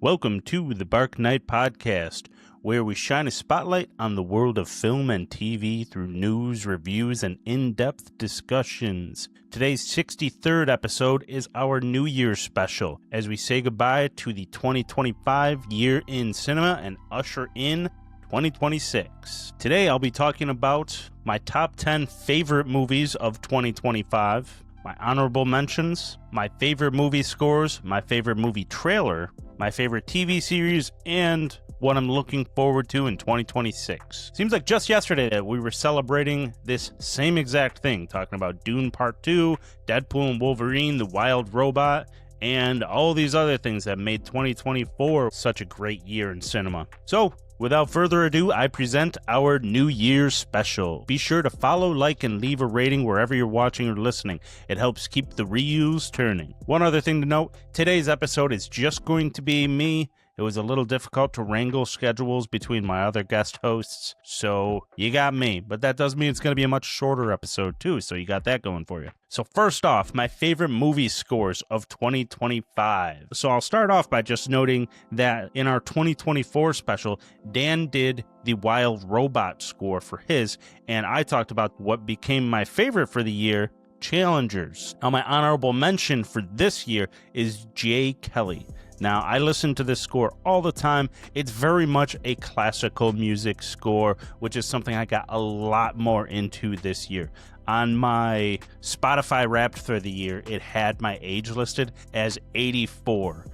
Welcome to the Bark Knight Podcast, where we shine a spotlight on the world of film and TV through news, reviews, and in-depth discussions. Today's 63rd episode is our New Year's special, as we say goodbye to the 2025 year in cinema and usher in 2026. Today I'll be talking about my top 10 favorite movies of 2025, my honorable mentions, my favorite movie scores, my favorite movie trailer, my favorite TV series, and what I'm looking forward to in 2026. Seems like just yesterday that we were celebrating this same exact thing, talking about Dune Part 2, Deadpool and Wolverine, The Wild Robot, and all these other things that made 2024 such a great year in cinema. So, without further ado, I present our New Year's special. Be sure to follow, like, and leave a rating wherever you're watching or listening. It helps keep the reels turning. One other thing to note, today's episode is just going to be me. It was a little difficult to wrangle schedules between my other guest hosts, so you got me. But that does mean it's going to be a much shorter episode too, so you got that going for you. So first off, my favorite movie scores of 2025. So I'll start off by just noting that in our 2024 special, Dan did the Wild Robot score for his, and I talked about what became my favorite for the year, Challengers. Now my honorable mention for this year is J. Kelly. Now, I listen to this score all the time. It's very much a classical music score, which is something I got a lot more into this year. On my Spotify Wrapped for the year, it had my age listed as 84.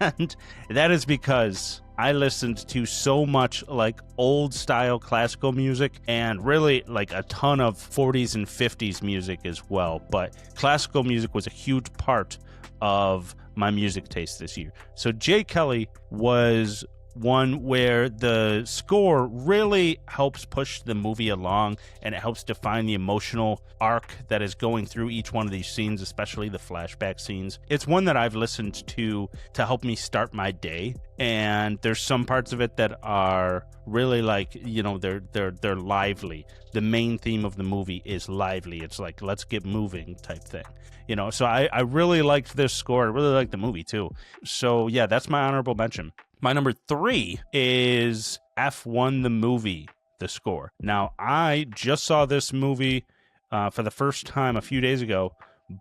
And that is because I listened to so much like old style classical music and really like a ton of 40s and 50s music as well. But classical music was a huge part of my music taste this year. So J. Kelly was one where the score really helps push the movie along, and it helps define the emotional arc that is going through each one of these scenes, especially the flashback scenes. It's one that I've listened to help me start my day, and there's some parts of it that are really like, you know, they're lively. The main theme of the movie is lively. It's like, let's get moving type thing. You know, so I really liked this score. I really liked the movie too. So yeah, that's my honorable mention. My number 3 is F1 the movie, the score. Now, I just saw this movie for the first time a few days ago,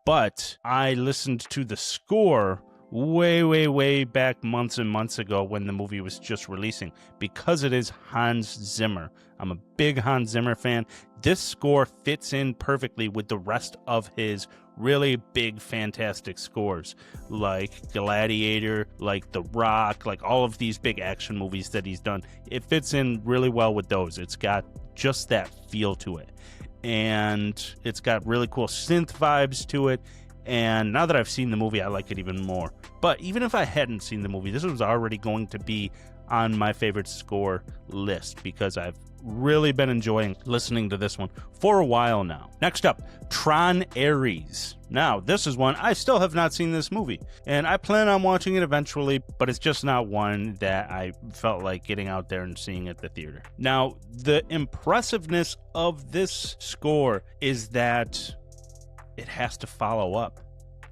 but I listened to the score way back months and months ago when the movie was just releasing, because it is Hans Zimmer. I'm a big Hans Zimmer fan. This score fits in perfectly with the rest of his really big, fantastic scores, like Gladiator, like The Rock, like all of these big action movies that he's done. It fits in really well with those. It's got just that feel to it, and it's got really cool synth vibes to it. And now that I've seen the movie, I like it even more. But even if I hadn't seen the movie, this was already going to be on my favorite score list, because I've really been enjoying listening to this one for a while now. Next up, Tron Ares. Now, this is one I still have not seen this movie, and I plan on watching it eventually, but it's just not one that I felt like getting out there and seeing at the theater. Now, the impressiveness of this score is that it has to follow up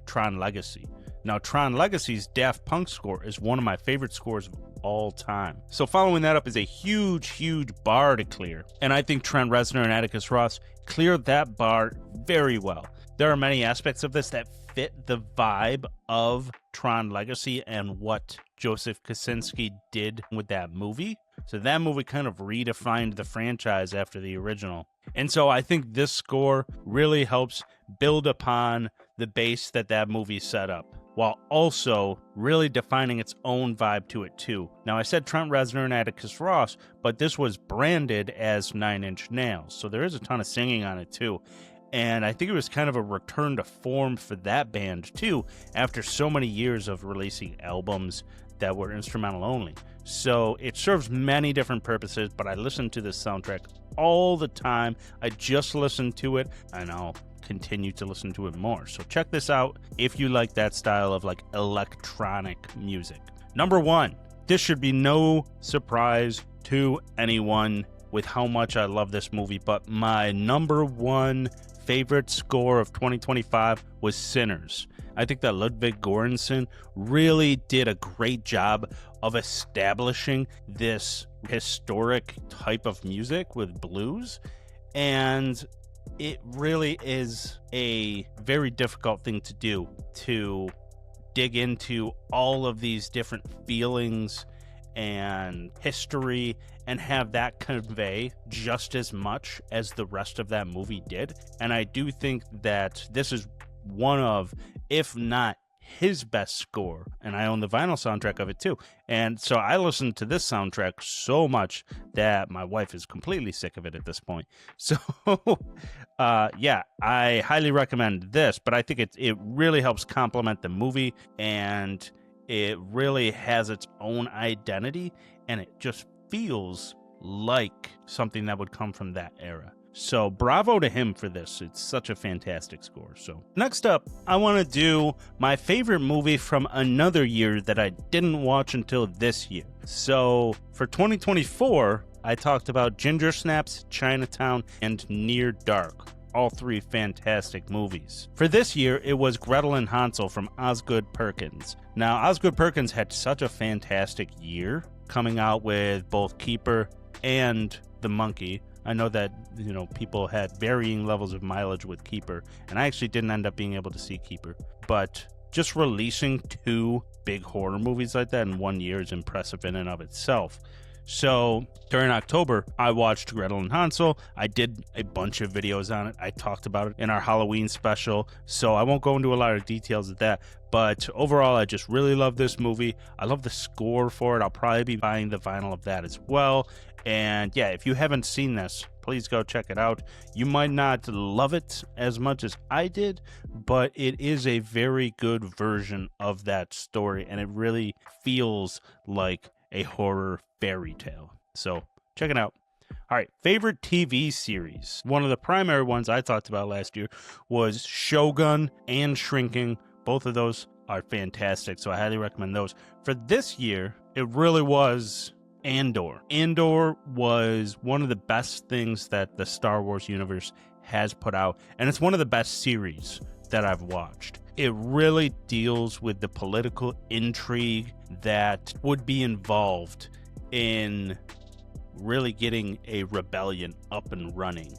Tron Legacy. Now, Tron Legacy's Daft Punk score is one of my favorite scores of all time. So following that up is a huge bar to clear. And I think Trent Reznor and Atticus Ross cleared that bar very well. There are many aspects of this that fit the vibe of Tron Legacy and what Joseph Kosinski did with that movie. So that movie kind of redefined the franchise after the original. And so I think this score really helps build upon the base that movie set up, while also really defining its own vibe to it too. Now, I said Trent Reznor and Atticus Ross, but this was branded as 9 Inch Nails, so there is a ton of singing on it too. And I think it was kind of a return to form for that band too, after so many years of releasing albums that were instrumental only. So it serves many different purposes, but I listen to this soundtrack all the time. I just listened to it, and I'll continue to listen to it more. So check this out if you like that style of like electronic music. Number 1, this should be no surprise to anyone with how much I love this movie, but my number 1 favorite score of 2025 was Sinners. I think that Ludwig Göransson really did a great job of establishing this historic type of music with blues, and it really is a very difficult thing to do, to dig into all of these different feelings and history and have that convey just as much as the rest of that movie did. And I do think that this is one of, if not his best score, and I own the vinyl soundtrack of it too. And so I listened to this soundtrack so much that my wife is completely sick of it at this point. So yeah, I highly recommend this, but I think it really helps complement the movie, and it really has its own identity, and it just feels like something that would come from that era. So bravo to him for this. It's such a fantastic score. So next up, I want to do my favorite movie from another year that I didn't watch until this year. So for 2024, I talked about Ginger Snaps, Chinatown, and Near Dark. All three fantastic movies. For this year, it was Gretel and Hansel from Osgood Perkins. Now, Osgood Perkins had such a fantastic year, coming out with both Keeper and The Monkey. I know that, people had varying levels of mileage with Keeper, and I actually didn't end up being able to see Keeper. But just releasing two big horror movies like that in 1 year is impressive in and of itself. So during October, I watched Gretel and Hansel. I did a bunch of videos on it. I talked about it in our Halloween special, so I won't go into a lot of details of that. But overall, I just really love this movie. I love the score for it. I'll probably be buying the vinyl of that as well. And yeah, if you haven't seen this, please go check it out. You might not love it as much as I did, but it is a very good version of that story, and it really feels like a horror fairy tale. So check it out. All right, favorite TV series. One of the primary ones I talked about last year was Shogun and Shrinking. Both of those are fantastic, so I highly recommend those. For this year, it really was Andor. Andor was one of the best things that the Star Wars universe has put out, and it's one of the best series that I've watched. It really deals with the political intrigue that would be involved in really getting a rebellion up and running,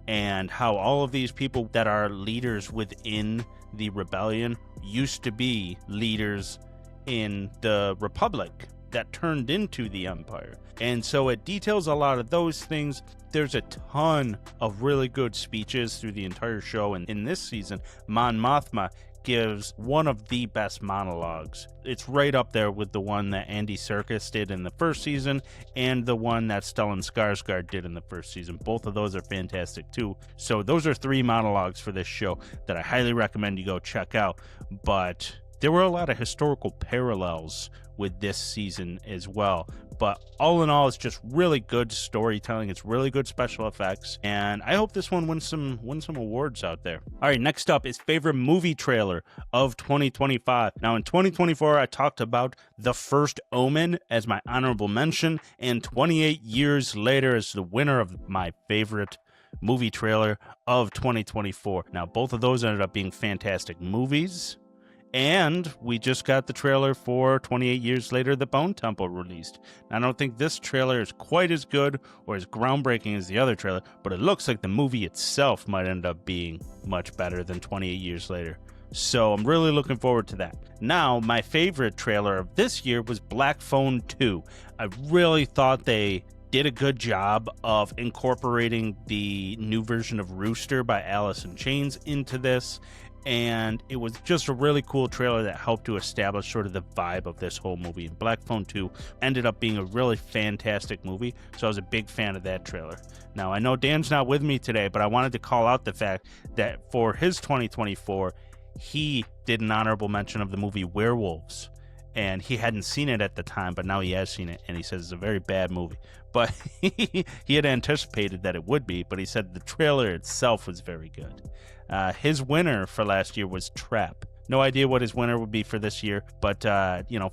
and how all of these people that are leaders within the rebellion used to be leaders in the Republic that turned into the Empire. And so it details a lot of those things. There's a ton of really good speeches through the entire show, and in this season, Mon Mothma gives one of the best monologues. It's right up there with the one that Andy Serkis did in the first season and the one that Stellan Skarsgård did in the first season. Both of those are fantastic too. So those are three monologues for this show that I highly recommend you go check out. But there were a lot of historical parallels with this season as well. But all in all, it's just really good storytelling. It's really good special effects, and I hope this one wins some awards out there. All right, next up is favorite movie trailer of 2025. Now, in 2024, I talked about The First Omen as my honorable mention, and 28 Years Later as the winner of my favorite movie trailer of 2024. Now, both of those ended up being fantastic movies. And we just got the trailer for 28 Years Later, The Bone Temple released. Now, I don't think this trailer is quite as good or as groundbreaking as the other trailer, but it looks like the movie itself might end up being much better than 28 Years Later. So I'm really looking forward to that. Now, my favorite trailer of this year was Black Phone 2. I really thought they did a good job of incorporating the new version of Rooster by Alice in Chains into this. And it was just a really cool trailer that helped to establish sort of the vibe of this whole movie. And Black Phone 2 ended up being a really fantastic movie, so I was a big fan of that trailer. Now, I know Dan's not with me today, but I wanted to call out the fact that for his 2024, he did an honorable mention of the movie Werewolves. And he hadn't seen it at the time, but now he has seen it, and he says it's a very bad movie. But he had anticipated that it would be, but he said the trailer itself was very good. His winner for last year was Trap. No idea what his winner would be for this year, but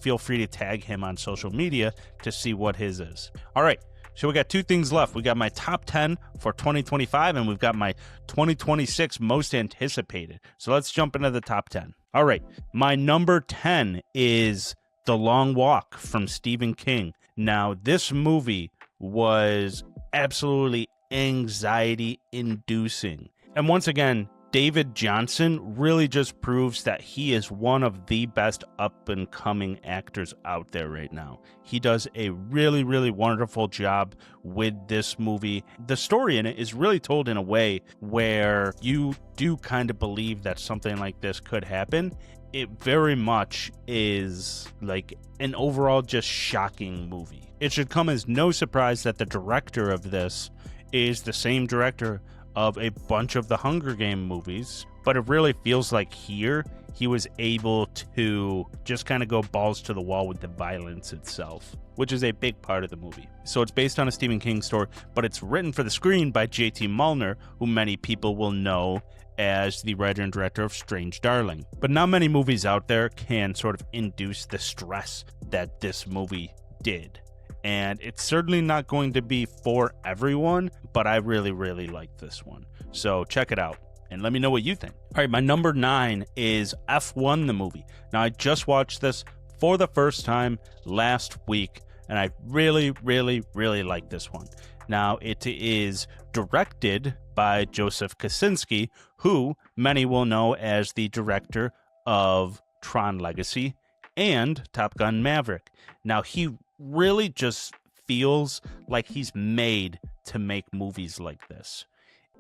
feel free to tag him on social media to see what his is. All right, So we got two things left. We got my top 10 for 2025, and we've got my 2026 most anticipated. So let's jump into the top 10. All right, my number 10 is The Long Walk from Stephen King. Now, this movie was absolutely anxiety-inducing. And once again, David Johnson really just proves that he is one of the best up-and-coming actors out there right now. He does a really, really wonderful job with this movie. The story in it is really told in a way where you do kind of believe that something like this could happen. It very much is like an overall just shocking movie. It should come as no surprise that the director of this is the same director of a bunch of the Hunger Game movies, but it really feels like here he was able to just kind of go balls to the wall with the violence itself, which is a big part of the movie. So it's based on a Stephen King story, but it's written for the screen by J.T. Mulner, who many people will know as the writer and director of Strange Darling. But not many movies out there can sort of induce the stress that this movie did. And it's certainly not going to be for everyone, but I really, really like this one. So check it out and let me know what you think. All right, my number 9 is F1 the movie. Now, I just watched this for the first time last week, and I really, really, really like this one. Now, it is directed by Joseph Kosinski, who many will know as the director of Tron Legacy and Top Gun Maverick. Now, he really just feels like he's made to make movies like this.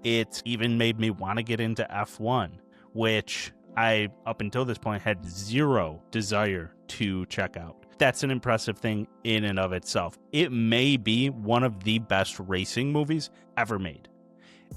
It even made me want to get into F1, which I, up until this point, had zero desire to check out. That's an impressive thing in and of itself. It may be one of the best racing movies ever made.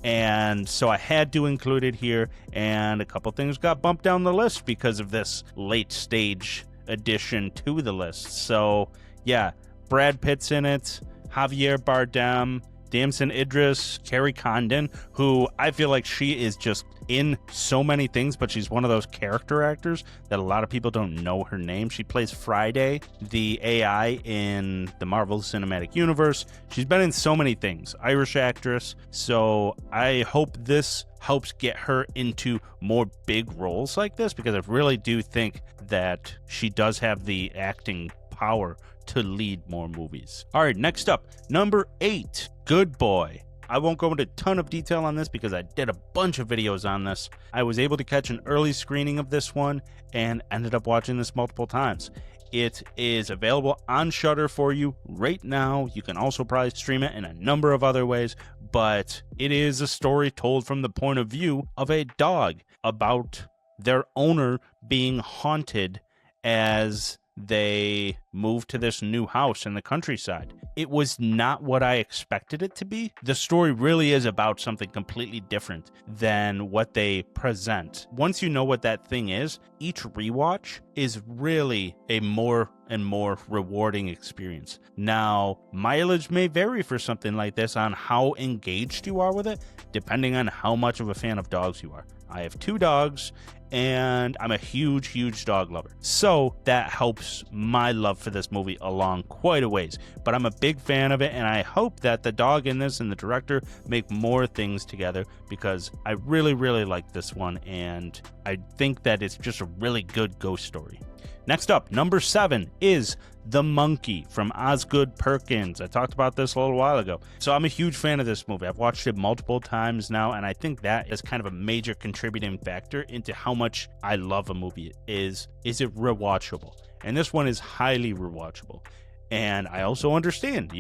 And so I had to include it here, and a couple things got bumped down the list because of this late stage addition to the list. So yeah, Brad Pitt's in it, Javier Bardem, Damson Idris, Carrie Condon, who I feel like she is just in so many things, but she's one of those character actors that a lot of people don't know her name. She plays Friday, the AI in the Marvel Cinematic Universe. She's been in so many things. Irish actress. So I hope this helps get her into more big roles like this, because I really do think that she does have the acting power to lead more movies. All right, next up, number 8, Good Boy. I won't go into a ton of detail on this because I did a bunch of videos on this. I was able to catch an early screening of this one and ended up watching this multiple times. It is available on Shudder for you right now. You can also probably stream it in a number of other ways, but it is a story told from the point of view of a dog about their owner being haunted as they moved to this new house in the countryside. It was not what I expected it to be. The story really is about something completely different than what they present. Once you know what that thing is, each rewatch is really a more and more rewarding experience. Now, mileage may vary for something like this on how engaged you are with it, depending on how much of a fan of dogs you are. I have 2 dogs, and I'm a huge, huge dog lover. So that helps my love for this movie along quite a ways. But I'm a big fan of it, and I hope that the dog in this and the director make more things together, because I really, really like this one, and I think that it's just a really good ghost story. Next up, number 7 is The Monkey from Osgood Perkins. I talked about this a little while ago. So I'm a huge fan of this movie. I've watched it multiple times now, and I think that is kind of a major contributing factor into how much I love a movie. Is it rewatchable? And this one is highly rewatchable. And I also understand,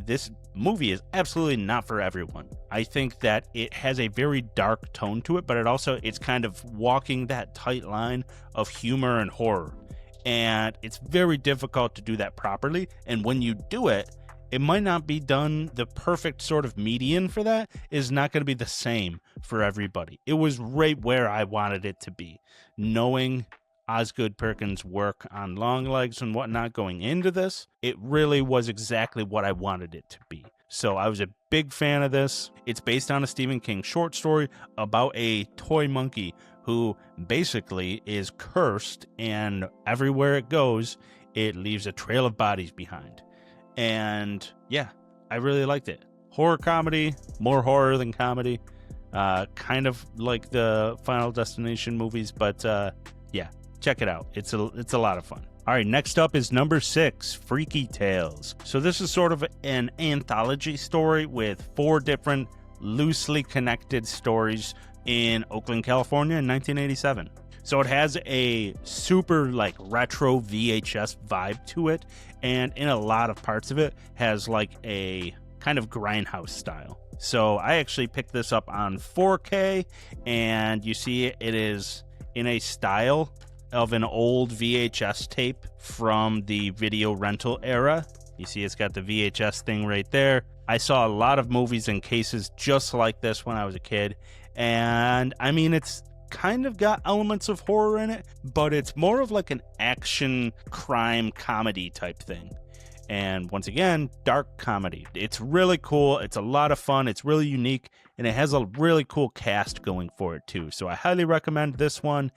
this movie is absolutely not for everyone. I think that it has a very dark tone to it, but it's kind of walking that tight line of humor and horror. And it's very difficult to do that properly. And when you do it, it might not be done. The perfect sort of median for that is not going to be the same for everybody. It was right where I wanted it to be. Knowing Osgood Perkins' work on Longlegs and whatnot going into this, it really was exactly what I wanted it to be. So I was a big fan of this. It's based on a Stephen King short story about a toy monkey who basically is cursed, and everywhere it goes, it leaves a trail of bodies behind. And yeah, I really liked it. Horror comedy, more horror than comedy. Kind of like the Final Destination movies, but yeah, check it out. It's a lot of fun. All right, next up is number 6, Freaky Tales. So this is sort of an anthology story with 4 different loosely connected stories in Oakland, California in 1987. So it has a super like retro VHS vibe to it, and in a lot of parts of it has like a kind of grindhouse style. So I actually picked this up on 4K, and you see it is in a style of an old VHS tape from the video rental era. You see it's got the VHS thing right there. I saw a lot of movies in cases just like this when I was a kid, and I mean, it's kind of got elements of horror in it, but it's more of like an action crime comedy type thing. And once again, dark comedy. It's really cool. It's a lot of fun. It's really unique, and it has a really cool cast going for it too. So I highly recommend this one.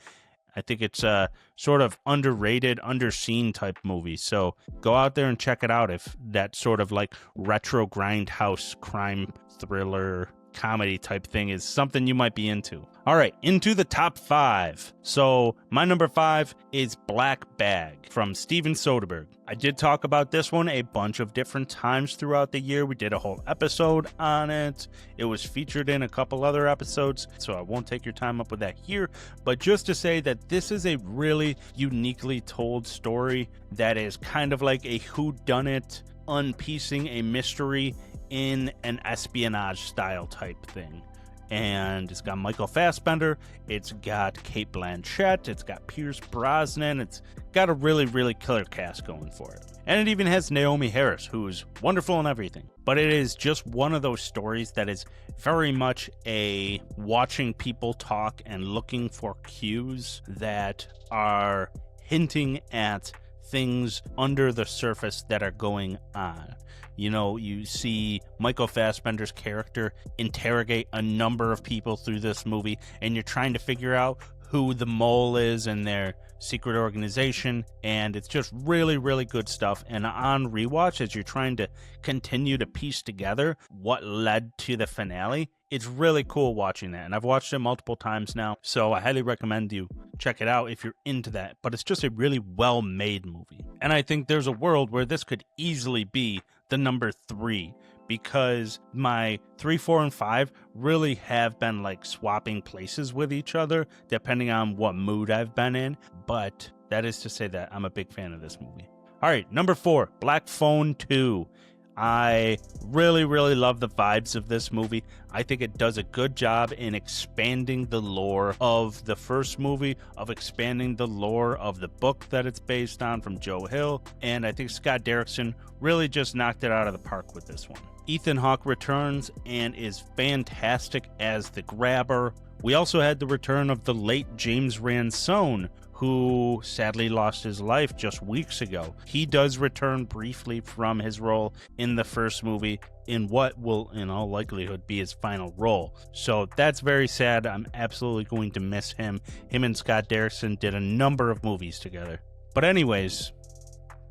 I think it's a sort of underrated, underseen type movie. So go out there and check it out if that sort of like retro grindhouse crime thriller comedy type thing is something you might be into. All right, into the top 5. So my number 5 is Black Bag from Steven Soderbergh. I did talk about this one a bunch of different times throughout the year. We did a whole episode on it. It was featured in a couple other episodes, so I won't take your time up with that here. But just to say that this is a really uniquely told story that is kind of like a whodunit, unpiecing a mystery in an espionage style type thing. And it's got Michael Fassbender, it's got Cate Blanchett, it's got Pierce Brosnan, it's got a really, really killer cast going for it. And it even has Naomi Harris, who's wonderful in everything. But it is just one of those stories that is very much a watching people talk and looking for cues that are hinting at things under the surface that are going on. You know, you see Michael Fassbender's character interrogate a number of people through this movie, and you're trying to figure out who the mole is in their secret organization, and it's just really, really good stuff. And on rewatch, as you're trying to continue to piece together what led to the finale, it's really cool watching that. And I've watched it multiple times now, so I highly recommend you check it out if you're into that. But it's just a really well-made movie. And I think there's a world where this could easily be the number 3, because my 3, 4, and 5 really have been like swapping places with each other depending on what mood I've been in. But that is to say that I'm a big fan of this movie. All right, number 4, Black Phone 2. I really, really love the vibes of this movie. I think it does a good job in expanding the lore of the first movie, of expanding the lore of the book that it's based on from Joe Hill, and I think Scott Derrickson really just knocked it out of the park with this one. Ethan Hawke returns and is fantastic as the Grabber. We also had the return of the late James Ransone, who sadly lost his life just weeks ago. He does return briefly from his role in the first movie in what will, in all likelihood, be his final role. So that's very sad. I'm absolutely going to miss him. Him and Scott Derrickson did a number of movies together. But anyways,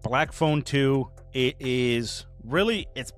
Black Phone 2, it's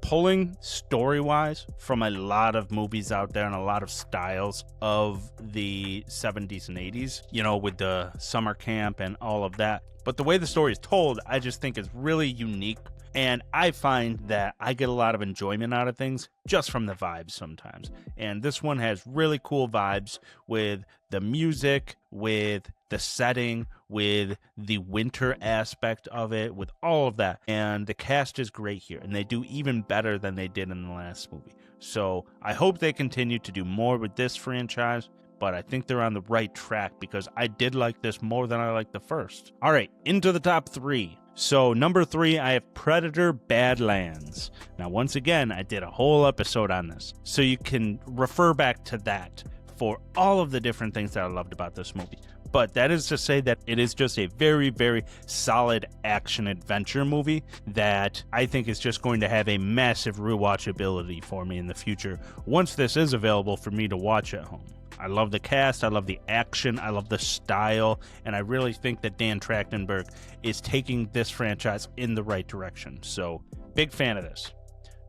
pulling story-wise from a lot of movies out there and a lot of styles of the 70s and 80s, you know, with the summer camp and all of that. But the way the story is told, I just think is really unique. And I find that I get a lot of enjoyment out of things just from the vibes sometimes. And this one has really cool vibes with the music, with the setting, with the winter aspect of it, with all of that. And the cast is great here, and they do even better than they did in the last movie. So I hope they continue to do more with this franchise, but I think they're on the right track because I did like this more than I liked the first. All right, into the top 3. So number 3, I have Predator Badlands. Now, once again, I did a whole episode on this, so you can refer back to that for all of the different things that I loved about this movie. But that is to say that it is just a very, very solid action-adventure movie that I think is just going to have a massive rewatchability for me in the future once this is available for me to watch at home. I love the cast, I love the action, I love the style, and I really think that Dan Trachtenberg is taking this franchise in the right direction. So, big fan of this.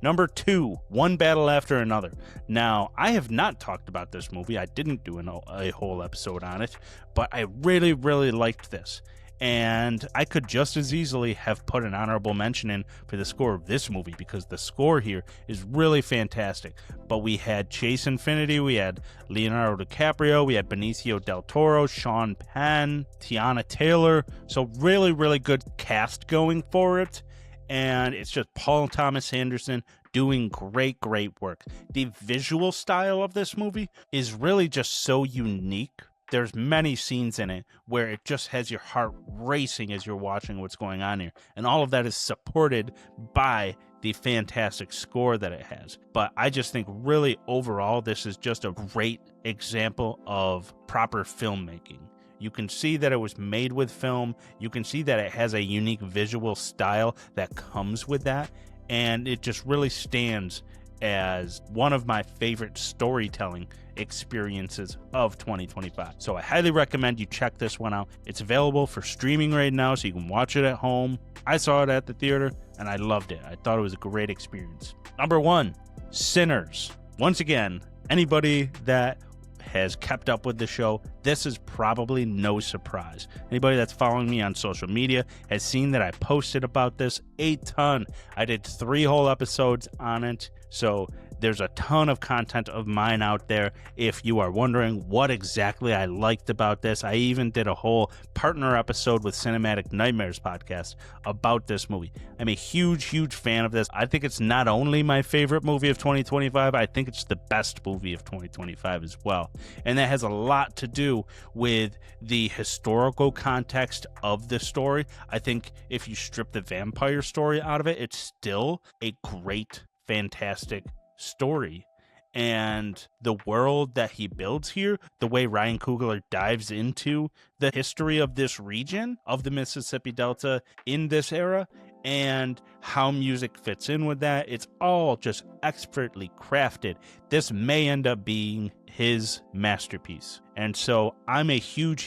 Number 2, One Battle After Another. Now, I have not talked about this movie. I didn't do a whole episode on it, but I really, really liked this. And I could just as easily have put an honorable mention in for the score of this movie, because the score here is really fantastic. But we had Chase Infinity, we had Leonardo DiCaprio, we had Benicio del Toro, Sean Penn, Tiana Taylor. So really, really good cast going for it. And it's just Paul Thomas Anderson doing great work. The visual style of this movie is really just so unique. There's many scenes in it where it just has your heart racing as you're watching what's going on here. And all of that is supported by the fantastic score that it has. But I just think really overall, this is just a great example of proper filmmaking. You can see that it was made with film. You can see that it has a unique visual style that comes with that. And it just really stands as one of my favorite storytelling experiences of 2025. So I highly recommend you check this one out. It's available for streaming right now, so you can watch it at home. I saw it at the theater, and I loved it. I thought it was a great experience. Number 1, Sinners. Once again, anybody that has kept up with the show, this is probably no surprise. Anybody that's following me on social media has seen that I posted about this a ton. I did 3 whole episodes on it, so there's a ton of content of mine out there. If you are wondering what exactly I liked about this, I even did a whole partner episode with Cinematic Nightmares podcast about this movie. I'm a huge fan of this. I think it's not only my favorite movie of 2025, I think it's the best movie of 2025 as well. And that has a lot to do with the historical context of the story. I think if you strip the vampire story out of it, it's still a great, fantastic story. And the world that he builds here, the way Ryan Coogler dives into the history of this region, of the Mississippi Delta in this era, and how music fits in with that, it's all just expertly crafted. This may end up being his masterpiece. And so I'm a huge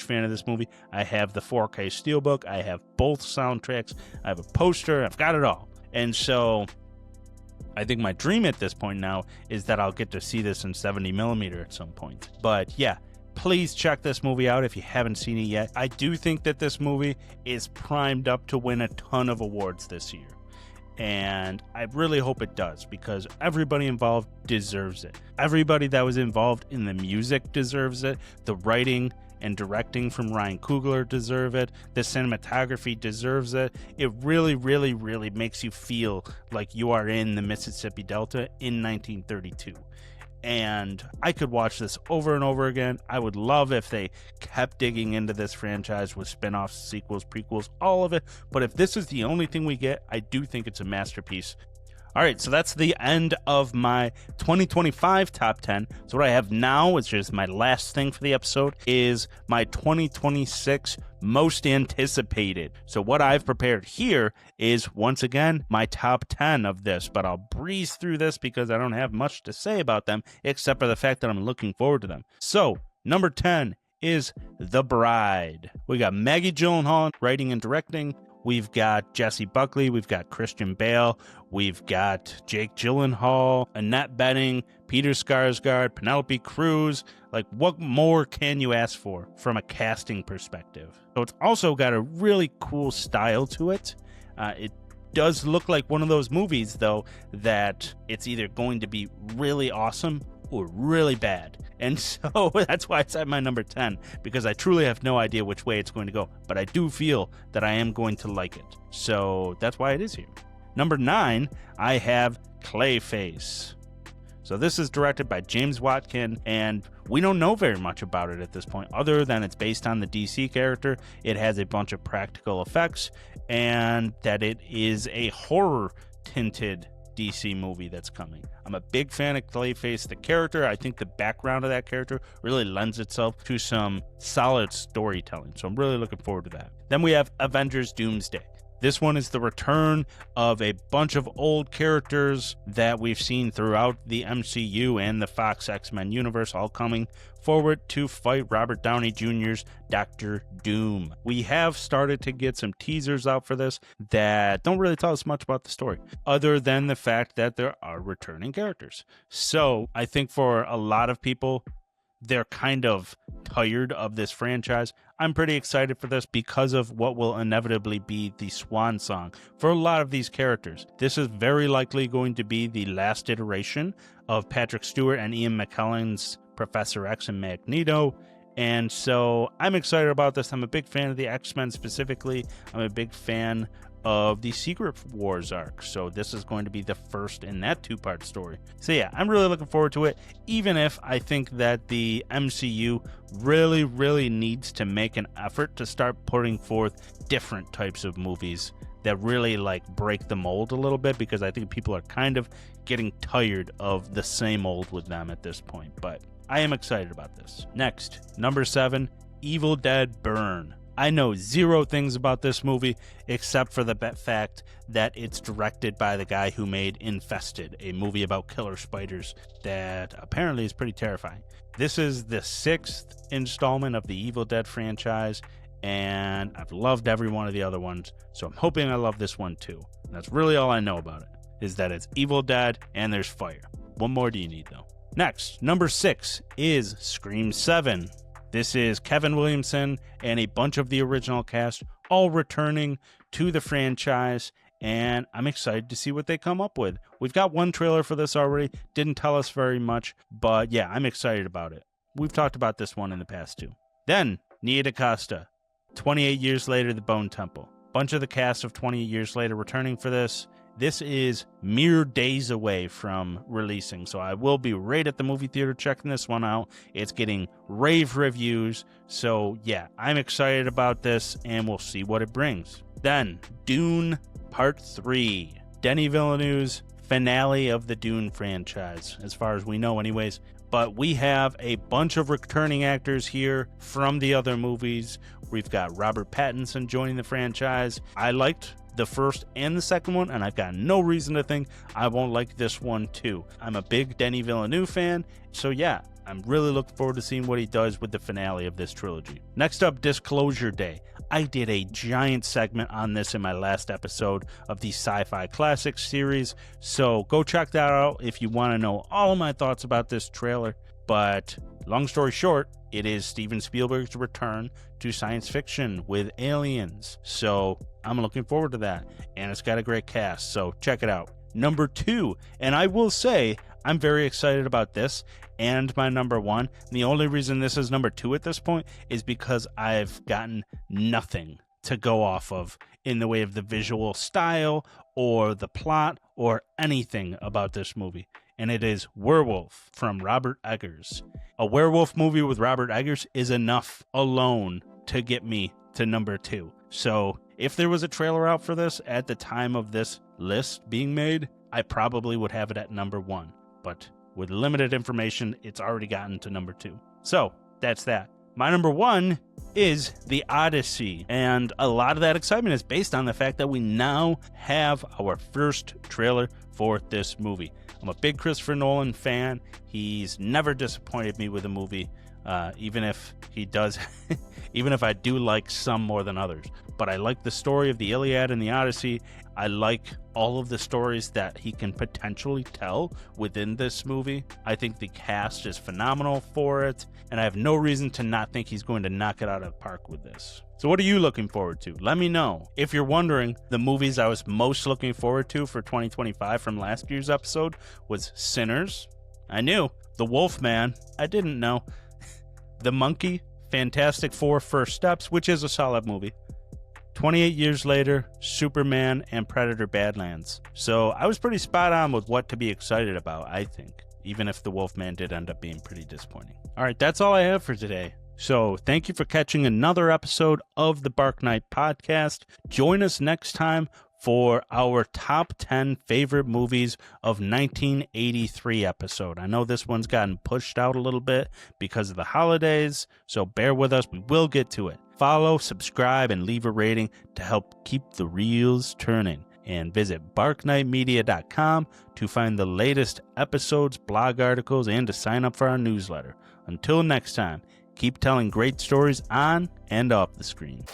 fan of this movie. I have the 4K Steelbook, I have both soundtracks, I have a poster, I've got it all. And so I think my dream at this point now is that I'll get to see this in 70mm at some point. But yeah, please check this movie out if you haven't seen it yet. I do think that this movie is primed up to win a ton of awards this year. And I really hope it does, because everybody involved deserves it. Everybody that was involved in the music deserves it. The writing and directing from Ryan Coogler deserve it. The cinematography deserves it. It really makes you feel like you are in the Mississippi Delta in 1932. And I could watch this over and over again. I would love if they kept digging into this franchise with spin-offs, sequels, prequels, all of it. But if this is the only thing we get, I do think it's a masterpiece. All right, so that's the end of my 2025 top 10. So what I have now, which is my last thing for the episode, is my 2026 most anticipated. So what I've prepared here is, once again, my top 10 of this, but I'll breeze through this because I don't have much to say about them, except for the fact that I'm looking forward to them. So number 10 is The Bride. We got Maggie Gyllenhaal writing and directing. We've got Jesse Buckley, we've got Christian Bale, we've got Jake Gyllenhaal, Annette Bening, Peter Skarsgård, Penelope Cruz. Like, what more can you ask for from a casting perspective? So it's also got a really cool style to it. It does look like one of those movies, though, that it's either going to be really awesome or really bad. And so that's why it's at my number 10, because I truly have no idea which way it's going to go, but I do feel that I am going to like it. So that's why it is here. Number 9, I have Clayface. So this is directed by James Watkin, and we don't know very much about it at this point, other than it's based on the DC character. It has a bunch of practical effects, and that it is a horror-tinted DC movie that's coming. I'm a big fan of Clayface, the character. I think the background of that character really lends itself to some solid storytelling, so I'm really looking forward to that. Then we have Avengers Doomsday. This one is the return of a bunch of old characters that we've seen throughout the MCU and the Fox X-Men universe, all coming forward to fight Robert Downey Jr.'s Dr. Doom. We have started to get some teasers out for this that don't really tell us much about the story, other than the fact that there are returning characters. So I think for a lot of people, they're kind of tired of this franchise. I'm pretty excited for this because of what will inevitably be the swan song for a lot of these characters. This is very likely going to be the last iteration of Patrick Stewart and Ian McKellen's Professor X and Magneto. And so I'm excited about this. I'm a big fan of the X-Men specifically. I'm a big fan of the Secret Wars arc. So this is going to be the first in that two-part story. So yeah, I'm really looking forward to it, even if I think that the MCU really needs to make an effort to start putting forth different types of movies that really like break the mold a little bit, because I think people are kind of getting tired of the same old with them at this point. But I am excited about this. Next, number 7, Evil Dead Burn. I know zero things about this movie except for the fact that it's directed by the guy who made Infested, a movie about killer spiders that apparently is pretty terrifying. This is the 6th installment of the Evil Dead franchise, and I've loved every one of the other ones, so I'm hoping I love this one too. And that's really all I know about it, is that it's Evil Dead and there's fire. What more do you need though? Next, number 6 is Scream 7. This is Kevin Williamson and a bunch of the original cast all returning to the franchise, and I'm excited to see what they come up with. We've got one trailer for this already, didn't tell us very much, but yeah, I'm excited about it. We've talked about this one in the past too. Then, Nia DaCosta, 28 Years Later, The Bone Temple. Bunch of the cast of 28 Years Later returning for this. This is mere days away from releasing, so I will be right at the movie theater checking this one out. It's getting rave reviews, so yeah, I'm excited about this, and we'll see what it brings. Then, Dune Part 3. Denis Villeneuve's finale of the Dune franchise, as far as we know anyways. But we have a bunch of returning actors here from the other movies. We've got Robert Pattinson joining the franchise. I liked the first and the second one, and I've got no reason to think I won't like this one too. I'm a big Denis Villeneuve fan, so yeah, I'm really looking forward to seeing what he does with the finale of this trilogy. Next up, Disclosure Day. I did a giant segment on this in my last episode of the Sci-Fi Classics series, so go check that out if you want to know all of my thoughts about this trailer. But long story short, it is Steven Spielberg's return to science fiction with aliens. So I'm looking forward to that. And it's got a great cast, so check it out. Number 2, and I will say I'm very excited about this and my number 1. The only reason this is number 2 at this point is because I've gotten nothing to go off of in the way of the visual style or the plot or anything about this movie. And it is Werwulf from Robert Eggers. A werewolf movie with Robert Eggers is enough alone to get me to number 2. So if there was a trailer out for this at the time of this list being made, I probably would have it at number 1. But with limited information, it's already gotten to number 2. So that's that. My number 1 is the Odyssey, and a lot of that excitement is based on the fact that we now have our first trailer for this movie. I'm a big Christopher Nolan fan. He's never disappointed me with a movie, even if he does, even if I do like some more than others. But I like the story of the Iliad and the Odyssey. I like all of the stories that he can potentially tell within this movie. I think the cast is phenomenal for it, and I have no reason to not think he's going to knock it out of the park with this. So what are you looking forward to? Let me know. If you're wondering, the movies I was most looking forward to for 2025 from last year's episode was Sinners. I knew. The Wolfman. I didn't know. The Monkey. Fantastic Four First Steps, which is a solid movie. 28 Years Later, Superman, and Predator Badlands. So I was pretty spot on with what to be excited about, I think, even if The Wolfman did end up being pretty disappointing. All right, that's all I have for today. So thank you for catching another episode of the Bark Knight podcast. Join us next time for our top 10 favorite movies of 1983 episode. I know this one's gotten pushed out a little bit because of the holidays, so bear with us. We will get to it. Follow, subscribe, and leave a rating to help keep the reels turning. And visit barknightmedia.com to find the latest episodes, blog articles, and to sign up for our newsletter. Until next time, keep telling great stories on and off the screen.